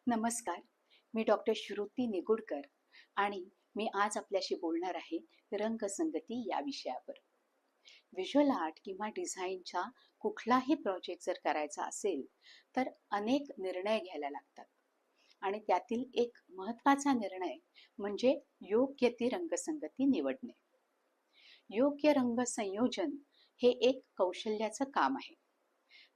नमस्कार, मी डॉक्टर श्रुती निगुडकर आणि मी आज आपल्याशी बोलणार आहे रंगसंगती या विषयावर. व्हिज्युअल आर्ट किंवा डिझाईनचा कुठलाही प्रोजेक्ट जर करायचा असेल तर अनेक निर्णय घ्यायला लागतात आणि त्यातील एक महत्त्वाचा निर्णय म्हणजे योग्य ती रंगसंगती निवडणे. योग्य रंग संयोजन हे एक कौशल्याचं काम आहे.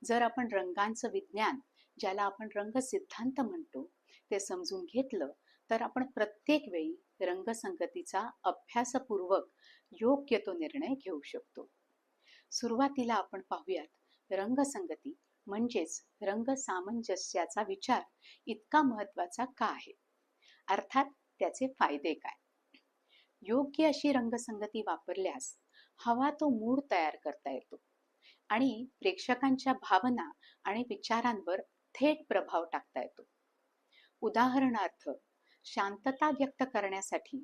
जर आपण रंगांचं विज्ञान, ज्याला आपण रंग सिद्धांत म्हणतो, ते समजून घेतलं तर आपण प्रत्येक वेळी रंगसंगतीचा अभ्यासपूर्वक योग्य तो निर्णय घेऊ शकतो. सुरुवातीला आपण पाहूयात रंगसंगती म्हणजेच रंग सामंजस्याचा विचार इतका महत्वाचा का आहे, अर्थात त्याचे फायदे काय. योग्य अशी रंगसंगती वापरल्यास हवा तो मूड तयार करता येतो आणि प्रेक्षकांच्या भावना आणि विचारांवर थेट प्रभाव टाकता येतो. उदाहरणार्थ, शांतता व्यक्त करण्यासाठी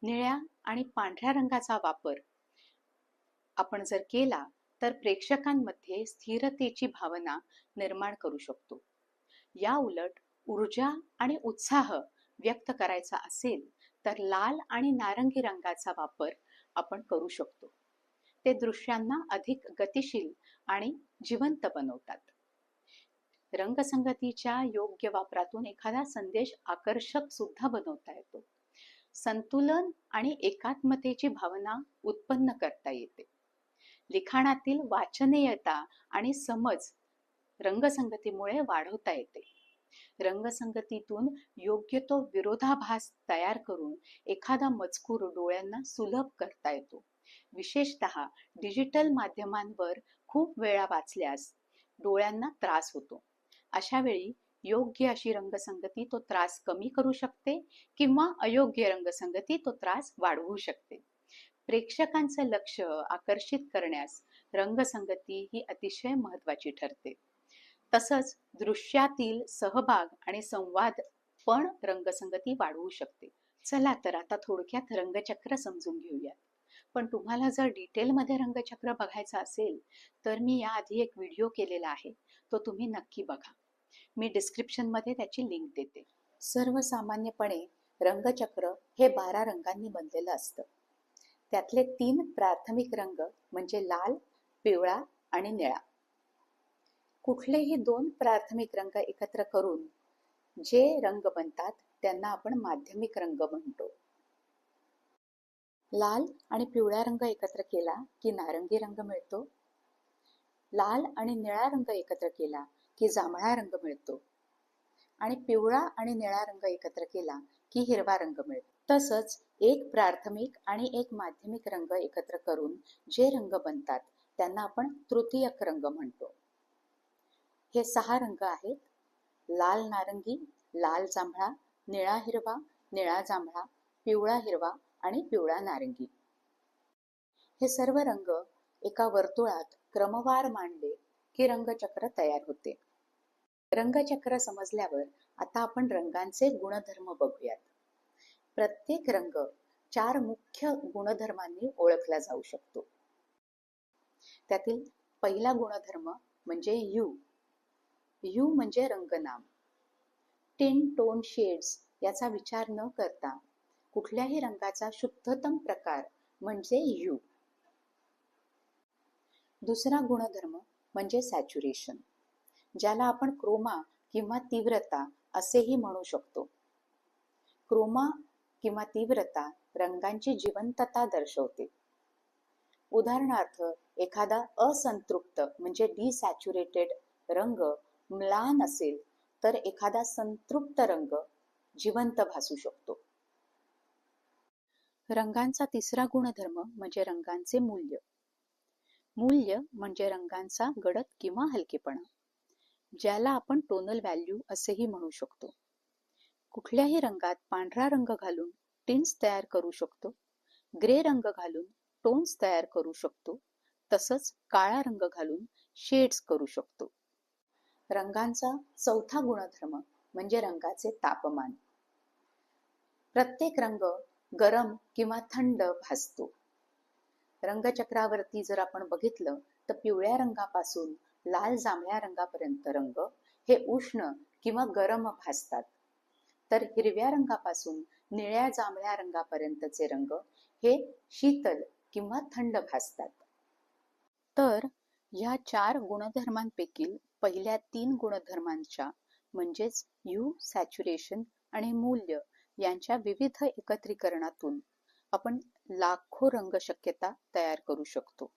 निळ्या आणि पांढऱ्या रंगाचा वापर आपण जर केला तर प्रेक्षकांमध्ये स्थिरतेची भावना निर्माण करू शकतो. या उलट ऊर्जा आणि उत्साह व्यक्त करायचा असेल तर लाल आणि नारंगी रंगाचा वापर आपण करू शकतो. ते दृश्यांना अधिक गतिशील आणि जिवंत बनवतात. रंगसंगतीच्या योग्य वापरातून एखादा संदेश आकर्षक सुद्धा बनवता येतो. संतुलन आणि एकात्मतेची भावना उत्पन्न करता येते. लिखाणातील वाचनीयता आणि समज रंगसंगतीमुळे वाढवता येते. रंगसंगतीतून योग्य तो विरोधाभास तयार करून एखादा मजकूर डोळ्यांना सुलभ करता येतो. विशेषतः डिजिटल माध्यमांवर खूप वेळा वाचल्यास डोळ्यांना त्रास होतो. अशा वेळी योग्य अशी रंगसंगती तो त्रास कमी करू शकते किंवा अयोग्य रंगसंगती तो त्रास वाढवू शकते. प्रेक्षकांचं लक्ष आकर्षित करण्यास रंगसंगती ही अतिशय महत्त्वाची ठरते. तसंच दृश्यातील सहभाग आणि संवाद पण रंगसंगती वाढवू शकते. चला तर आता थोडक्यात रंगचक्र समजून घेऊयात. पण तुम्हाला जर डिटेलमध्ये रंगचक्र बघायचं असेल तर मी याआधी एक व्हिडिओ केलेला आहे, तो तुम्ही नक्की बघा. मी डिस्क्रिप्शनमध्ये त्याची लिंक देते. सर्वसामान्यपणे रंगचक्र हे 12 रंगांनी बनलेलं असतं. त्यातले 3 प्राथमिक रंग म्हणजे लाल, पिवळा आणि निळा. कुठलेही 2 प्राथमिक रंग एकत्र करून जे रंग बनतात त्यांना आपण माध्यमिक रंग म्हणतो. लाल आणि पिवळा रंग एकत्र केला की नारंगी रंग मिळतो. लाल आणि निळा रंग एकत्र केला की जांभळा रंग मिळतो आणि पिवळा आणि निळा रंग एकत्र केला की हिरवा रंग मिळतो. तसंच एक प्राथमिक आणि एक माध्यमिक रंग एकत्र करून जे रंग बनतात त्यांना आपण तृतीयक रंग म्हणतो. हे 6 रंग आहेत: लाल नारंगी, लाल जांभळा, निळा हिरवा, निळा जांभळा, पिवळा हिरवा आणि पिवळा नारंगी. हे सर्व रंग एका वर्तुळात क्रमवार मांडले की रंगचक्र तयार होते. रंगचक्र समजल्यावर आता आपण रंगांचे गुणधर्म बघूयात. प्रत्येक रंग 4 मुख्य गुणधर्मांनी ओळखला जाऊ शकतो. त्यातील पहिला गुणधर्म म्हणजे ह्यू. ह्यू म्हणजे रंगनाम. टिन टोन शेड्स याचा विचार न करता कुठल्याही रंगाचा शुद्धतम प्रकार म्हणजे ह्यू. दुसरा गुणधर्म म्हणजे सॅच्युरेशन, ज्याला आपण क्रोमा किंवा तीव्रता असेही म्हणू शकतो. क्रोमा किंवा तीव्रता रंगांची जिवंतता दर्शवते. उदाहरणार्थ, एखादा असंतृप्त म्हणजे डिसॅच्युरेटेड रंग म्लान असेल तर एखादा संतृप्त रंग जिवंत भासू शकतो. रंगांचा तिसरा गुणधर्म म्हणजे रंगांचे मूल्य. मूल्य म्हणजे रंगांचा गडद किंवा हलकेपणा, ज्याला आपण टोनल व्हॅल्यू असेही म्हणू शकतो. कुठल्याही रंगात पांढरा रंग घालून टिन्स तयार करू शकतो, ग्रे रंग घालून टोन्स तयार करू शकतो, तसंच काळा रंग घालून शेड्स करू शकतो. रंगांचा चौथा गुणधर्म म्हणजे रंगाचे तापमान. प्रत्येक रंग गरम किंवा थंड भासतो. रंगचक्रावरती जर आपण बघितलं तर पिवळ्या रंगापासून लाल जांभळ्या रंगापर्यंत रंग हे उष्ण किंवा गरम भासतात तर हिरव्या रंगापासून निळ्या जांभळ्या रंगापर्यंतचे रंग हे शीतल किंवा थंड भासतात. तर ह्या 4 गुणधर्मांपैकी पहिल्या 3 गुणधर्मांच्या म्हणजेच यू, सॅच्युरेशन आणि मूल्य यांच्या विविध एकत्रीकरणातून आपण लाखो रंग शक्यता तयार करू शकतो.